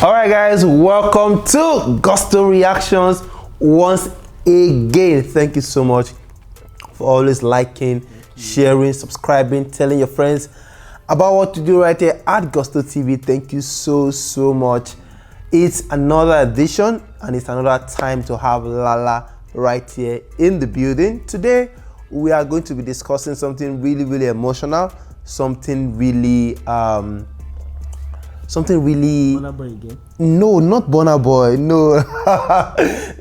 All right, guys, welcome to Gusto Reactions once again. Thank you so much for always liking, sharing, subscribing, telling your friends about what to do right here at Gusto TV. Thank you so much. It's another edition and it's another time to have Lala right here in the building. Today we are going to be discussing something really emotional, something really Burna Boy again? No, not Burna Boy. No,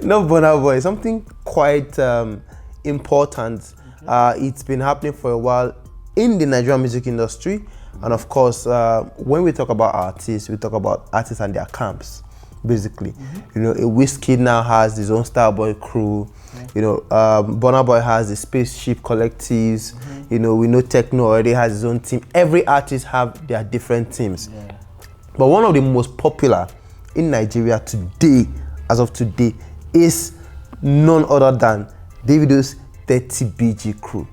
not Burna Boy. Something quite important. Okay. It's been happening for a while in the Nigerian music industry, and of course, when we talk about artists, we talk about artists and their camps, basically. You know, a Wizkid now has his own Starboy crew. You know, Burna Boy has the Spaceship Collectives. You know, we know Techno already has his own team. Every artist have their different teams. Yeah. But one of the most popular in Nigeria today, as of today, is none other than Davido's 30BG crew.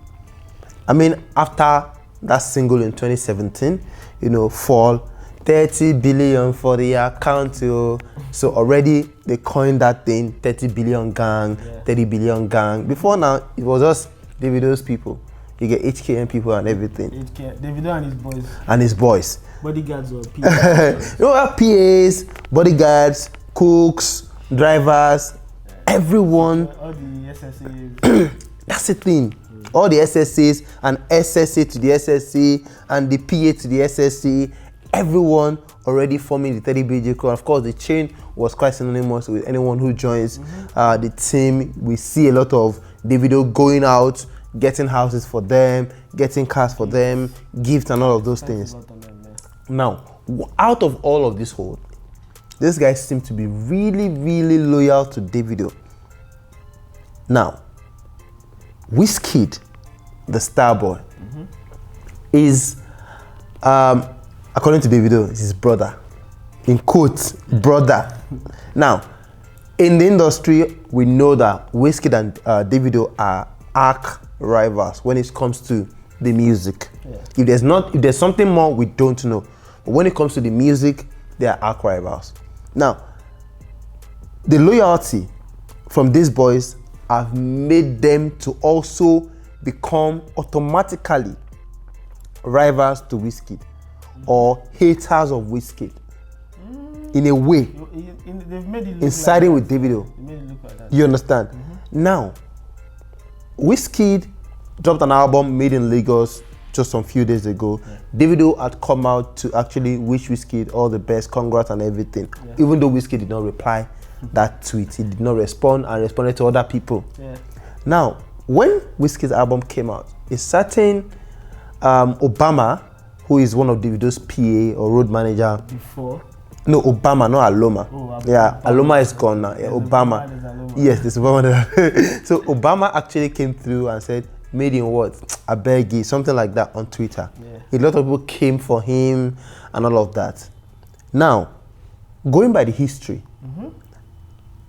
I mean, after that single in 2017, you know, Fall, 30 billion for the account. So already they coined that thing, 30 billion gang, 30 billion gang. Before now, it was just Davido's people. You get HKM people and everything. Davido and his boys. And his boys. Bodyguards or PAs. You know, PAs, bodyguards, cooks, drivers, everyone. All the SSAs. That's the thing. All the SSAs and SSA to the SSA and the PA to the SSA, everyone already forming the 30BG crew. Of course, the chain was quite synonymous with anyone who joins the team. We see a lot of Davido going out, getting houses for them, getting cars for them, gifts and all of those things. Now, out of all of this whole, these guys seem to be really loyal to Davido. Now, Wizkid, the Starboy, is, according to Davido, is his brother. In quotes, brother. Now, in the industry, we know that Wizkid and Davido are arch rivals when it comes to the music. Yeah. If there's something more, we don't know. But when it comes to the music, they are arch rivals. Now, the loyalty from these boys have made them to also become automatically rivals to Wizkid or haters of Wizkid. In a way, they've made it look inciting like with Davido. They made it look like that. You understand? Now, Wizkid dropped an album made in Lagos just some few days ago. Davido had come out to actually wish Wizkid all the best, congrats and everything. Even though Wizkid did not reply that tweet, he did not respond and responded to other people. Now, when Wizkid's album came out, a certain Obama, who is one of Davido's PA or road manager. Before? No, Obama, not Aloma. Oh, yeah, Aloma is gone now. Yeah, Obama. Yes, this Obama. So Obama actually came through and said, made in what? I beg you, something like that on Twitter. A lot of people came for him and all of that. Now, going by the history,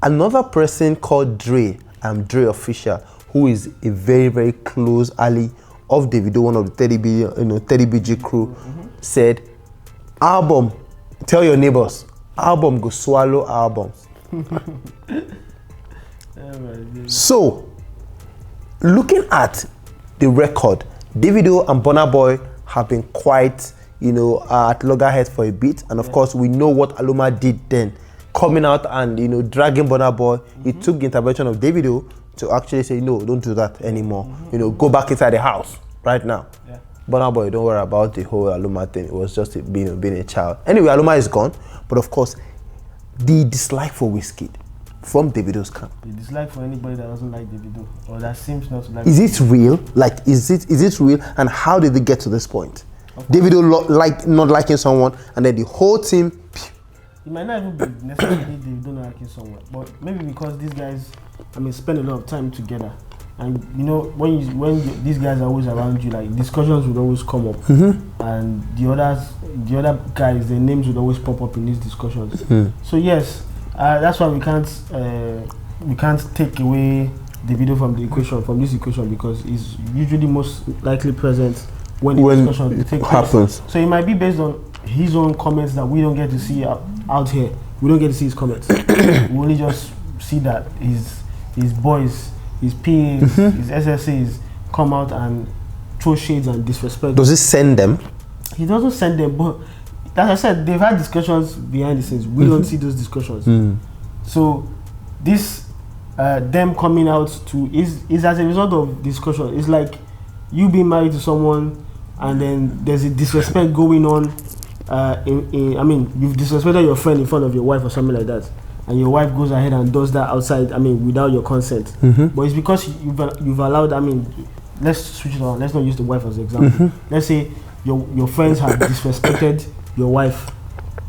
another person called Dre, Dre Official, who is a very close ally of Davido, one of the 30BG crew, said, album, tell your neighbors, album go swallow albums. So, looking at the record, Davido and Burna Boy have been quite, at loggerheads for a bit. And of course, we know what Aloma did then. Coming out and, dragging Burna Boy. It took the intervention of Davido to actually say, no, don't do that anymore. Go back inside the house right now. Burna Boy, don't worry about the whole Aloma thing. It was just being a child. Anyway, Aloma is gone. But of course, the dislike for Wizkid from Davido's camp. The dislike for anybody that doesn't like Davido or that seems not to like. Is it real? Like, is it real? And how did they get to this point? Davido not liking someone, and then the whole team. It might not even be necessarily Davido not liking someone, but maybe because these guys, spend a lot of time together. And when these guys are always around you, like discussions would always come up, and the other guys, their names would always pop up in these discussions. So yes, that's why we can't take away Davido from this equation because he's usually most likely present when the discussion takes place. So it might be based on his own comments that we don't get to see out here. We don't get to see his comments. We only just see that his boys, his PAs, his SSAs come out and throw shades and disrespect. Does he send them? He doesn't send them, but as I said, they've had discussions behind the scenes. We don't see those discussions. So this them coming out to is as a result of discussion. It's like you being married to someone and then there's a disrespect going on. I mean, you've disrespected your friend in front of your wife or something like that, and your wife goes ahead and does that outside. I mean, without your consent. But it's because you've allowed. I mean, let's switch it on. Let's not use the wife as an example. Let's say your friends have disrespected your wife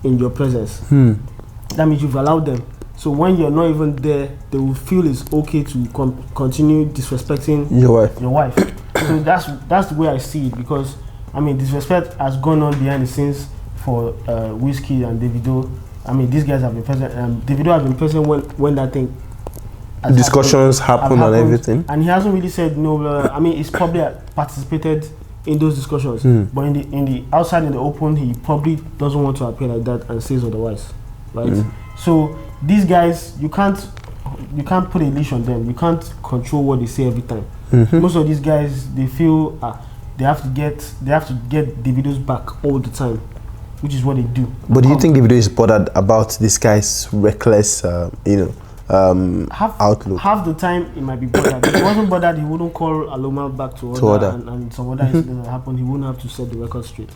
in your presence. That means you've allowed them. So when you're not even there, they will feel it's okay to continue disrespecting your wife. So that's the way I see it, because I mean, disrespect has gone on behind the scenes for Wizkid and DAVIDO. I mean, these guys have been present. DAVIDO has been present when that thing discussions happened and everything, and he hasn't really said no. I mean, he's probably participated in those discussions, but in the outside, in the open, he probably doesn't want to appear like that and says otherwise, right? So these guys, you can't put a leash on them. You can't control what they say every time. Most of these guys, they feel they have to get Davido's back all the time, which is what they do. But do you think Davido is bothered about this guy's reckless, outlook? Half the time, he might be bothered. If he wasn't bothered, he wouldn't call Aloma back to order. And some other incidents that happened. He wouldn't have to set the record straight.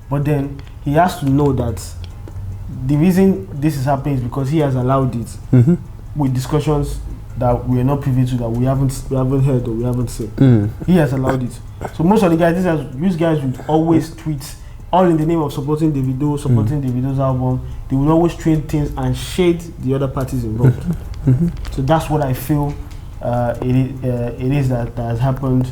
But then he has to know that the reason this is happening is because he has allowed it with discussions that we are not privy to, that we haven't heard or we haven't seen. He has allowed it. So most of the guys, these guys would always tweet, all in the name of supporting Davido, supporting Davido's album. They will always trade things and shade the other parties involved. So that's what I feel it is that has happened.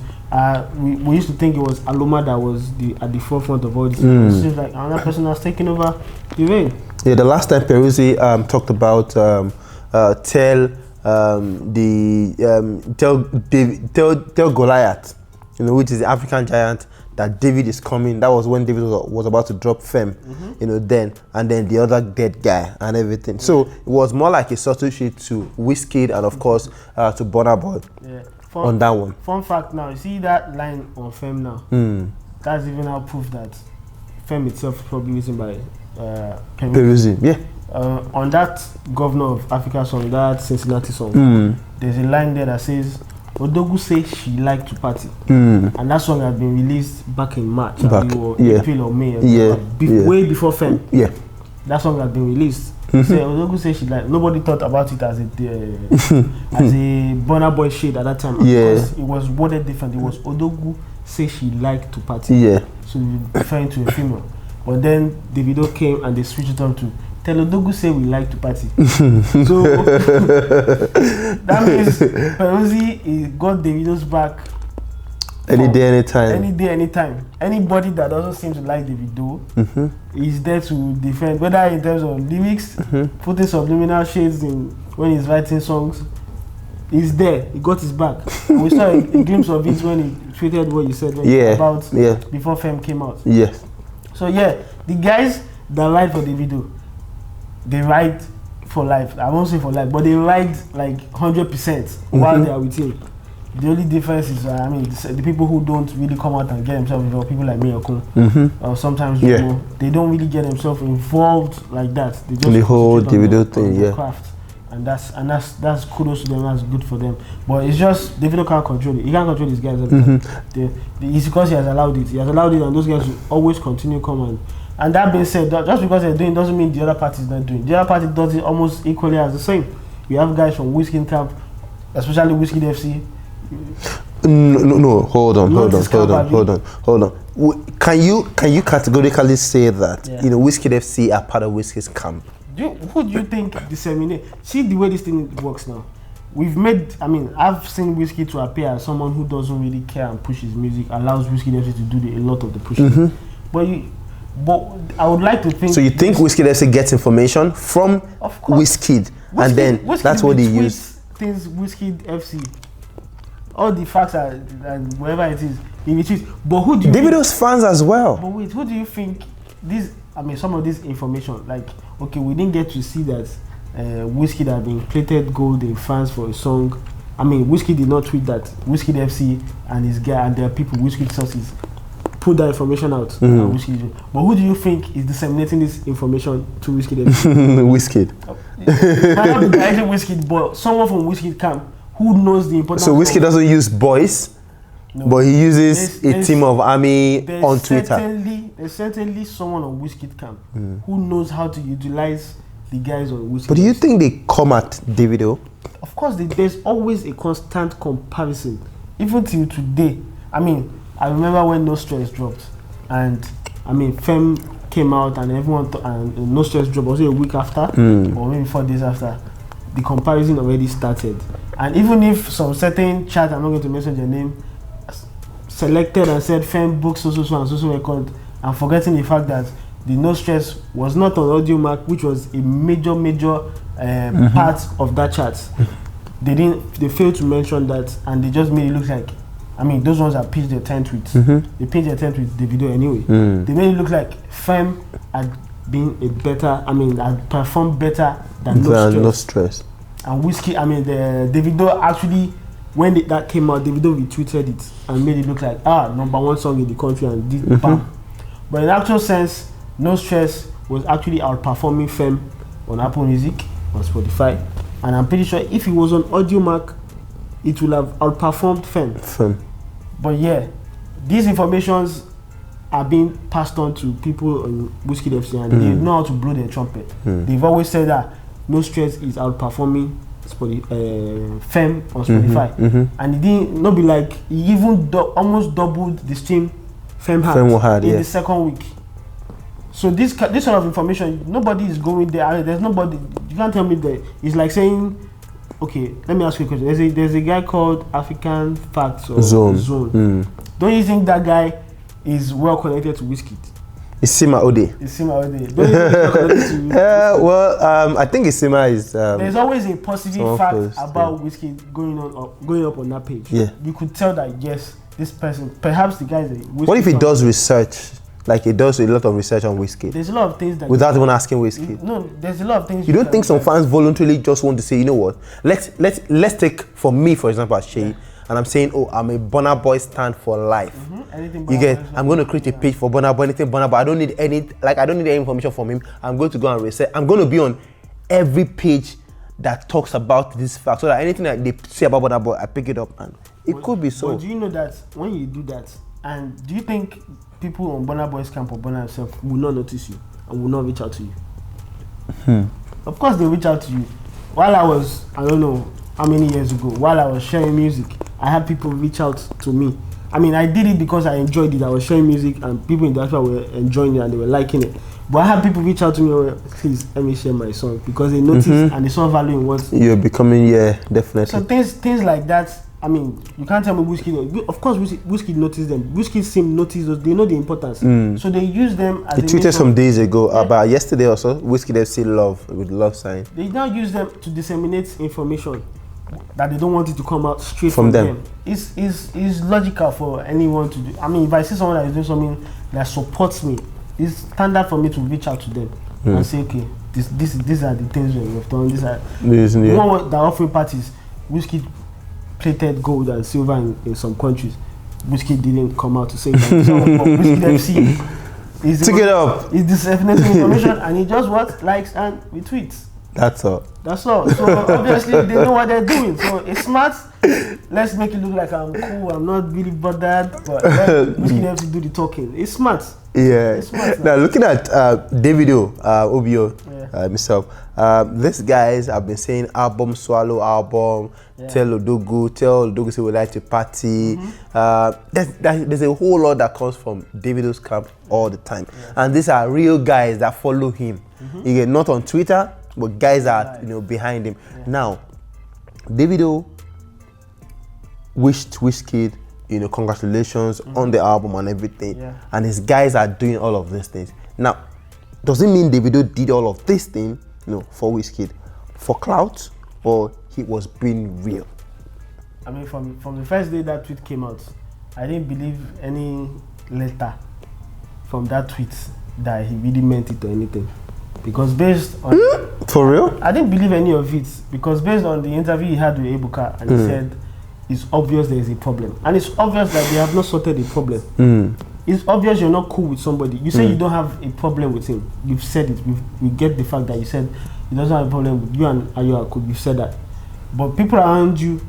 We used to think it was Aloma that was at the forefront of all this. It seems like another person has taken over the reign. Yeah, the last time Peruzzi talked about tell Goliath, which is the African giant, that David is coming. That was when David was about to drop Femme, then, and then the other dead guy and everything. So it was more like a substitute to Wizkid and of course to Burna Boy on that one. Fun fact now, you see that line on Femme now? That's even now proof that Femme itself is probably written by Peruzzi. Yeah. On that Governor of Africa song, that Cincinnati song, there's a line there that says, Odogu say she liked to party. And that song had been released back in March, April or May, way before Femme. Yeah. That song had been released. So Odogu say she liked. Nobody thought about it as a Burna Boy shade at that time. Because it was worded different. It was Odogu say she liked to party. Yeah. So referring to a female. But then Davido came and they switched it on to tell Odogu say we like to party. So that means Peruzzi got Davido's back any day, anytime. Any day, anytime. Anybody that doesn't seem to like Davido is there to defend, whether in terms of lyrics, putting subliminal shades in when he's writing songs. He's there. He got his back. And we saw a glimpse of it when he tweeted what you said about before Femme came out. Yes. So the guys that ride for Davido, they ride for life. I won't say for life, but they ride like 100% while they are with him. The only difference is, I mean, the people who don't really come out and get themselves involved, people like me or sometimes they don't really get themselves involved like that. They just the whole Davido thing, craft. And that's kudos to them. That's good for them. But it's just Davido can't control it. He can't control these guys every time. It's because he has allowed it. He has allowed it, and those guys will always continue coming. And that being said, just because they're doing doesn't mean the other party is not doing. The other party does it almost equally as the same. We have guys from Wizkid camp, especially Wizkid FC. No. Hold on. Can you categorically say that Wizkid FC are part of Wizkid's camp? Who do you think disseminate? See the way this thing works now. I've seen Wizkid to appear as someone who doesn't really care and push his music, allows Wizkid FC to do a lot of the pushing. But I would like to think. So you think Wizkid FC gets information from Wizkid, and then that's what they use. Things Wizkid FC, all the facts are, and whatever it is, he retweets. But who do you? Davido's fans as well. But wait, who do you think? some of this information, like, okay, we didn't get to see that Wizkid had been plated gold in France for a song. Wizkid did not tweet that. Wizkid FC and his guy and their people, Wizkid sources, put that information out. Wizkid. But who do you think is disseminating this information to Wizkid FC? Wizkid. Might not be directly Wizkid, but someone from Wizkid camp who knows the importance. So Wizkid doesn't use boys, but he uses a team of army on Twitter. There's certainly someone on Wizkid camp who knows how to utilize the guys on Wizkid. But do you think they come at Davido? Of course, there's always a constant comparison. Even till today. I remember when No Stress dropped, and Fem came out, and everyone and No Stress dropped also a week after, or maybe 4 days after. The comparison already started. And even if some certain chat, I'm not going to mention their name, selected and said Fem book so and so record, and forgetting the fact that the No Stress was not on Audio Mark, which was a major part of that chart. They failed to mention that, and they just made it look like, those ones that pitched their 10 tweets. They pitched their 10 tweets, Davido anyway. They made it look like Fem had been had performed better than No Stress. And Wizkid, the Davido actually, when that came out, Davido retweeted it and made it look like #1 song in the country, and did bam. But in actual sense, No Stress was actually outperforming Fem on Apple Music, on Spotify, and I'm pretty sure if it was on Audio Mark, it will have outperformed Fem. But yeah, these informations are being passed on to people on Wizkid FC, and they know how to blow their trumpet. They've always said that No Stress is outperforming Fem on Spotify, and it didn't not be like he even almost doubled the stream Fem had in the second week. So this sort of information, nobody is going there. There's nobody. You can't tell me that. It's like saying, okay, let me ask you a question. There's a guy called African Facts or Zone. Don't you think that guy is well connected to Wizkid? Isima Ode. I think Isima is. There's always a positive fact about Wizkid going up on that page. Yeah, you could tell that yes, this person, perhaps the guy is a Wizkid. What if he does research? Like he does a lot of research on Wizkid. There's a lot of things that without even asking Wizkid. No, there's a lot of things. You don't think some fans voluntarily just want to say, you know what? Let's take for me, for example, as Shay, and I'm saying, I'm a Burna Boy stan for life. You get? I'm going to create a page for Burna Boy, anything Burna Boy. I don't need any information from him. I'm going to go and research. I'm going to be on every page that talks about this fact, so that anything that they say about Burna Boy, I pick it up, and it could be so. But do you know that when you do that, and do you think people on Burna Boy's camp or Burna himself will not notice you and will not reach out to you? Of course they reach out to you. While I was, I don't know how many years ago, while I was sharing music, I had people reach out to me. I did it because I enjoyed it. I was sharing music and people in diaspora were enjoying it and they were liking it. But I had people reach out to me, please let me share my song, because they noticed and they saw value in what you're becoming. Yeah, definitely. So things like that. You can't tell me Wizkid. Of course, Wizkid noticed them. Wizkid seem noticed those. They know the importance. So they use them as. He tweeted some days ago about yesterday or so. Wizkid FC love sign. They now use them to disseminate information that they don't want it to come out straight from them. It's logical for anyone to do. If I see someone that is doing something that supports me, it's standard for me to reach out to them and say, okay, these are the things we have done. These are the offering parties. Wizkid plated gold and silver in some countries. Wizkid didn't come out to say that. So Wizkid FC took it up. It's disseminating information, and he just likes and retweets. That's all. So obviously they know what they're doing. So it's smart. Let's make it look like I'm cool. I'm not really bothered, but Wizkid have to do the talking. It's smart. Yeah. It's smart now looking at Davido, Obio, himself. These guys have been saying album swallow album. Tell Odogu say we like to party. There's a whole lot that comes from Davido's camp all the time, and these are real guys that follow him. You get not on Twitter, but guys are behind him. Now, Davido wished Wizkid congratulations on the album and everything, and his guys are doing all of these things. Now, does it mean Davido did all of this thing for Wizkid for clout, or he was being real? From the first day that tweet came out, I didn't believe any letter from that tweet that he really meant it or anything. Because based on... For real? I didn't believe any of it. Because based on the interview he had with Ebuka, and he said, it's obvious there is a problem. And it's obvious that they have not sorted the problem. It's obvious you're not cool with somebody. You say you don't have a problem with him. You've said it. We get the fact that you said he doesn't have a problem with you and Ayo Akub. You've said that. But people around you,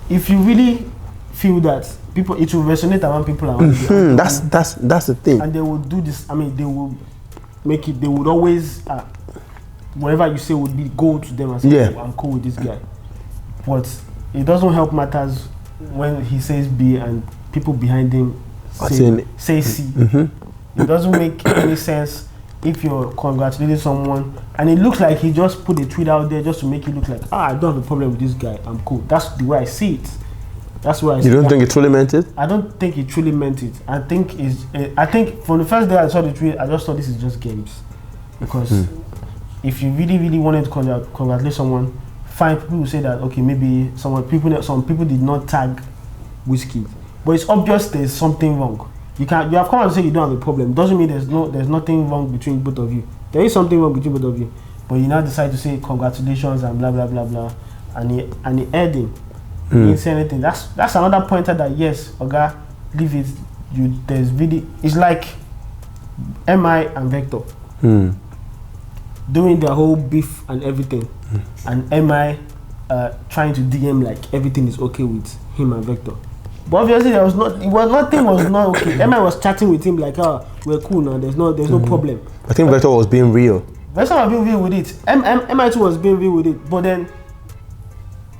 if you really feel that, people, it will resonate around people around you. That's the thing. And they will do this. I mean, they will make it. They would always, whatever you say would be go to them and say, oh, I'm cool with this guy. But it doesn't help matters when he says B and people behind him say C. It doesn't make any sense if you're congratulating someone and it looks like he just put a tweet out there just to make it look like, I don't have a problem with this guy, I'm cool. That's the way I see it. That's why I see it. You don't think he truly meant it? I don't think he truly meant it. I think from the first day I saw the tweet, I just thought this is just games. Because if you really wanted to congratulate someone, fine, people will say that, okay, maybe some people did not tag Wizkid. But it's obvious there's something wrong. You have come out and say you don't have a problem. Doesn't mean there's nothing wrong between both of you. There is something wrong between both of you. But you now decide to say congratulations and blah blah blah blah, and he aired him. He didn't say anything. That's another pointer that yes, Oga, leave it. There's video. It's like MI and Vector doing their whole beef and everything, and MI trying to DM like everything is okay with him and Vector. But obviously nothing was not okay. MI was chatting with him like, we're cool now. There's no problem. I think Vector was being real. Vector was being real with it. MI too was being real with it. But then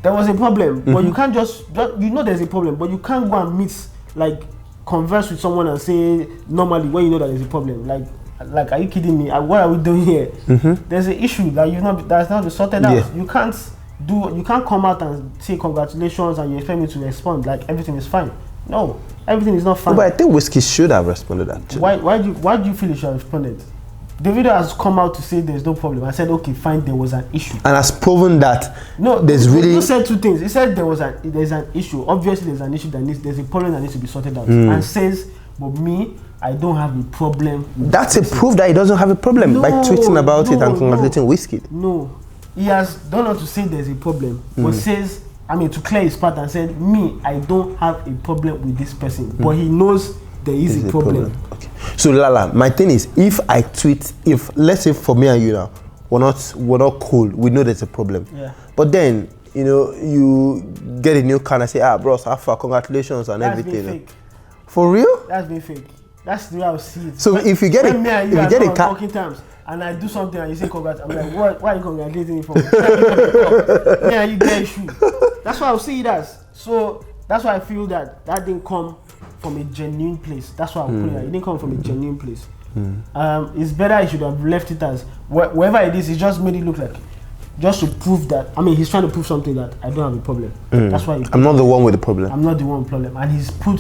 there was a problem. But you can't just you know there's a problem. But you can't go and meet, like, converse with someone and say normally when you know that there's a problem. Like, are you kidding me? What are we doing here? There's an issue that that's not been sorted out. You can't come out and say congratulations and you expect me to respond like everything is fine. No, everything is not fine. But I think Wizkid should have responded actually. Why do you feel he should have responded? Davido has come out to say there's no problem. I said, okay, fine, there was an issue. And has proven that he said two things. He said there's an issue. Obviously there's an issue there's a problem that needs to be sorted out. And says, but me, I don't have a problem. That's a proof that he doesn't have a problem by tweeting about it and congratulating Wizkid. No. He has done not to say there's a problem, but says, to clear his path and said, me, I don't have a problem with this person, but he knows there is a problem. Okay. So Lala, my thing is, if I tweet, let's say for me and you now, we're not cool, we know there's a problem. Yeah. But then, you get a new car and say, bros, congratulations and everything. That's being fake. For real? That's being fake. That's the way I see it. So if you get a car, and I do something and you say congrats, I'm like, why are you congratulating me for? Yeah, you get issue. That's why I'll see it as. So that's why I feel that didn't come from a genuine place. That's why I'll put it like, it didn't come from a genuine place. It's better I should have left it as wherever it is, he just made it look like just to prove that, he's trying to prove something that I don't have a problem. That's why I'm not the one with the problem. I'm not the one with the problem. And he's put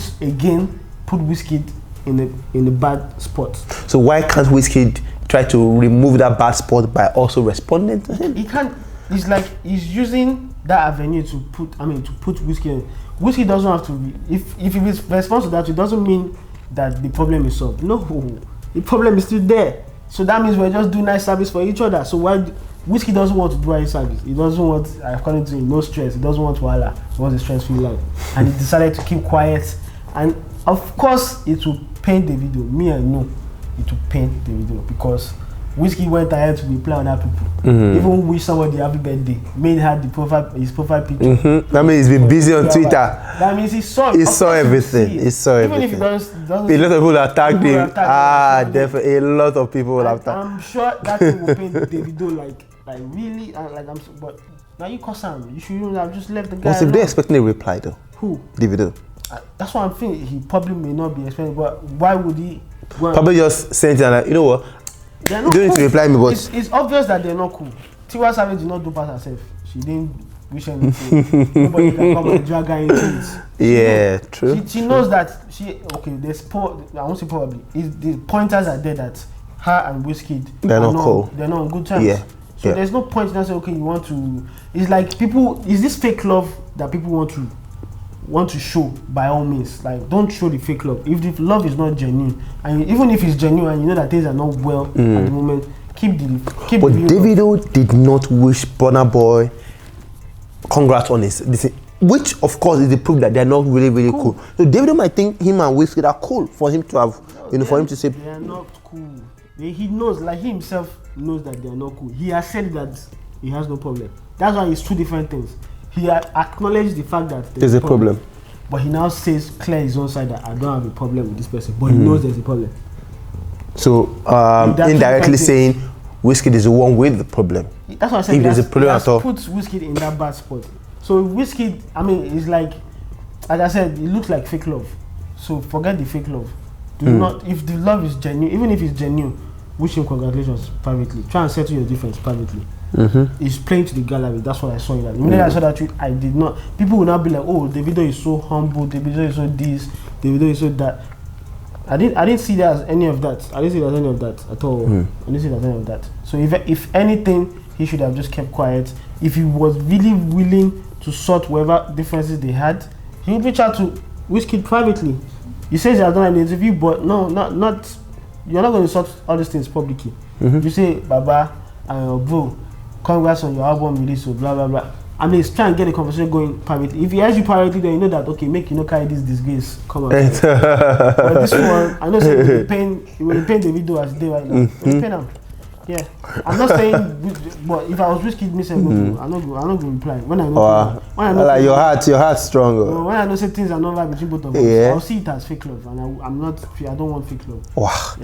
Wizkid in the bad spot. So why can't Wizkid try to remove that bad spot by also responding to him? He can't. It's like he's using that avenue to put Wizkid. Wizkid doesn't have to. If he responds to that, it doesn't mean that the problem is solved. No, the problem is still there. So that means we're just doing nice service for each other. So why Wizkid doesn't want to do any service? He doesn't want, according to him, no stress. He doesn't want wahala. He wants a stress-free life, and he decided to keep quiet. And of course, it will pain Davido. Me, I know it will pain Davido because Wizkid went ahead to reply on other people. Even wish somebody happy birthday. Made her his profile picture. That means he's been busy on Twitter. That means he saw everything. He saw everything. Even if he doesn't a lot of people have tagged him. Definitely. A lot of people will have tagged. I'm sure that thing will pain Davido like really. But now you cause him. You should have just left the guy. Was they expecting a reply though? Who? Davido. That's what I'm thinking. He probably may not be expecting, but why would he? Probably just saying and you know what? You don't need to reply me, but it's obvious that they're not cool. Tiwa Savage did not do past herself. She didn't wish anything. Nobody can come and drag her into it. Yeah, true. She knows that there's I won't say probably. The pointers are there that her and Wizkid they're not cool. They're not on good terms. Yeah. So there's no point in saying, okay, you want to. It's like people. Is this fake love that people want to want to show, by all means, like don't show the fake love. If the love is not genuine, and even if it's genuine, and you know that things are not well at the moment, keep the. But Davido did not wish Burna Boy congrats on this, which of course is the proof that they're not really cool. So Davido might think him and Wizkid are cool for him to have, for him to say they are not cool. He knows, like he himself knows that they are not cool. He has said that he has no problem. That's why it's two different things. He acknowledged the fact that there's a problem, but he now says clear his own side that I don't have a problem with this person, but he knows there's a problem. So indirectly saying Wizkid is the one with the problem. That's what I said. If there's a problem at all, puts Wizkid in that bad spot. So Wizkid, I mean, it's like I said, it looks like fake love. So forget the fake love. Do not. If the love is genuine, even if it's genuine, wish him congratulations privately. Try and settle your difference privately. He's playing to the gallery. That's what I saw in that. Immediately I saw that tweet, I did not. People will now be like, "Oh, Davido is so humble. Davido is so this. Davido is so that." I didn't see that as any of that. I didn't see that as any of that at all. I didn't see that as any of that. So if anything, he should have just kept quiet. If he was really willing to sort whatever differences they had, he would reach out to Wizkid privately. He says he has done an interview, but no, not. You're not going to sort all these things publicly. You say, Baba, bro, congrats on your album release, so blah blah blah. I mean, it's trying to get the conversation going privately. If he asks you privately, then you know that okay, make carry this disgrace. Come on. But this one, I know he will paint the video as they right now. He will paint him. Yeah, I'm not saying, but if I was Wizkid, I'm not going to reply. When I know, like your heart's stronger. When I know say things are not right between both of us, I'll see it as fake love, and I don't want fake love. Wow,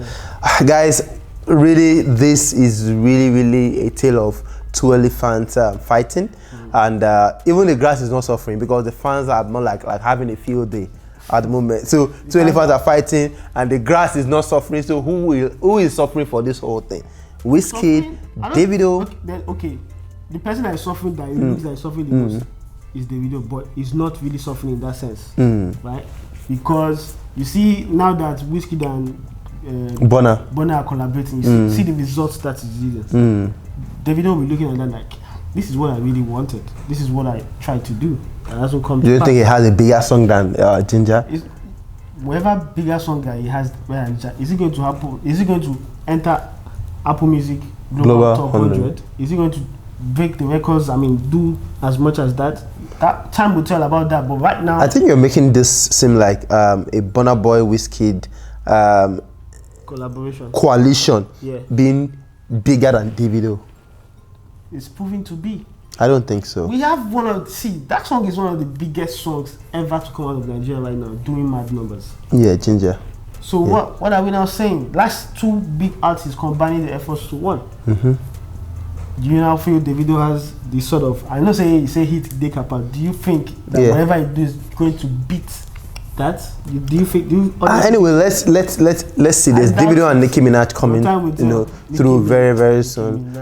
guys, really, this is really a tale of two elephants fighting, and even the grass is not suffering because the fans are more like having a field day at the moment. So two elephants are fighting, and the grass is not suffering. So who is suffering for this whole thing? Wizkid, Davido. Okay, the person that is suffering, that looks like suffering the most, is Davido, but he's not really suffering in that sense, right? Because you see now that Wizkid and Burna are collaborating, you see the results that is yielding. Davido will be looking at that like, this is what I really wanted. This is what I tried to do. And that's what comes. Do you think he has a bigger song than Ginger? Whatever bigger song that he has, is it going to happen? Is it going to enter Apple Music Global Top 100? Is he going to break the records? I mean, do as much as that? That time will tell about that. But right now, I think you're making this seem like a Burna Boy Wizkid coalition being bigger than Davido. It's proving to be. I don't think so. We have that song is one of the biggest songs ever to come out of Nigeria right now, doing mad numbers. Yeah, Ginger. So what are we now saying? Last two big artists combining the efforts to one. Do you now feel Davido has the sort of, I know say hit they apart. Do you think that whatever he do is going to beat that? Do you think? Anyway, let's see. There's Davido and Nicki Minaj coming, through very soon.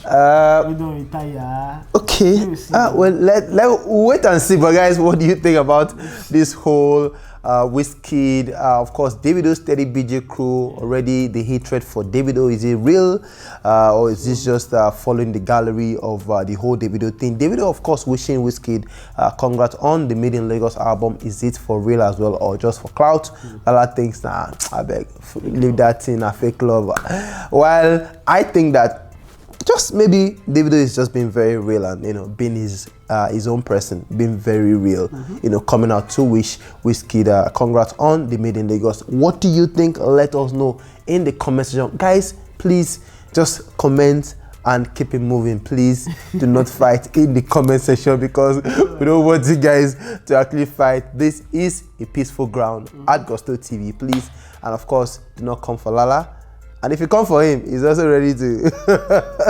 We don't retire. Okay. Well, let wait and see. But guys, what do you think about this whole Wizkid? Of course, Davido's 30BG crew already. The hatred for Davido, is it real, or is this just following the gallery of the whole Davido thing? Davido, of course, wishing Wizkid congrats on the Made in Lagos album. Is it for real as well, or just for clout? Lala thinks, nah, I beg, leave that thing, a fake love. Well, I think that just maybe Davido is just being very real and being his own person, being very real, coming out to wish Wizkid congrats on the Made in Lagos. What do you think? Let us know in the comment section, guys. Please just comment and keep it moving. Please do not fight in the comment section because we don't want you guys to actually fight. This is a peaceful ground at Gusto TV. Please, and of course, do not come for Lala. And if you come for him, he's also ready to.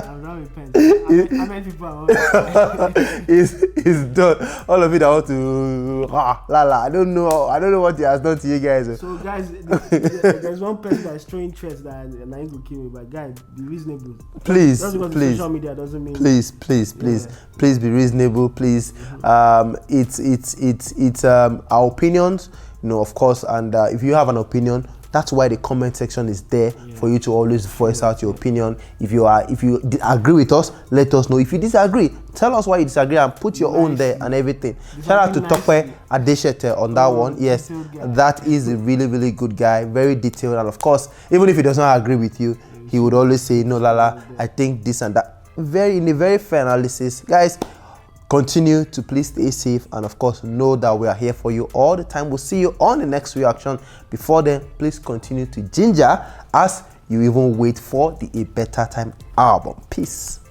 I'm not repenting. How many people are he's done. All of it I want to Lala. I don't know what he has done to you guys. So guys, there's one person that is throwing threats that I ain't gonna kill me, but guys, be reasonable. Please, just because please. Social media doesn't mean. Please be reasonable. Please, it's our opinions, of course. And if you have an opinion, That's why the comment section is there for you to always voice out your opinion. If you agree with us, let us know. If you disagree, tell us why you disagree and put your own there and everything. Shout out to Tope Adeshete on that one. Yes, that is a really, really good guy, very detailed, and of course, even if he does not agree with you, he would always say, no, Lala, I think this and that. In a very fair analysis. Guys, continue to please stay safe, and of course, know that we are here for you all the time. We'll see you on the next reaction. Before then, please continue to ginger as you even wait for the A Better Time album. Peace.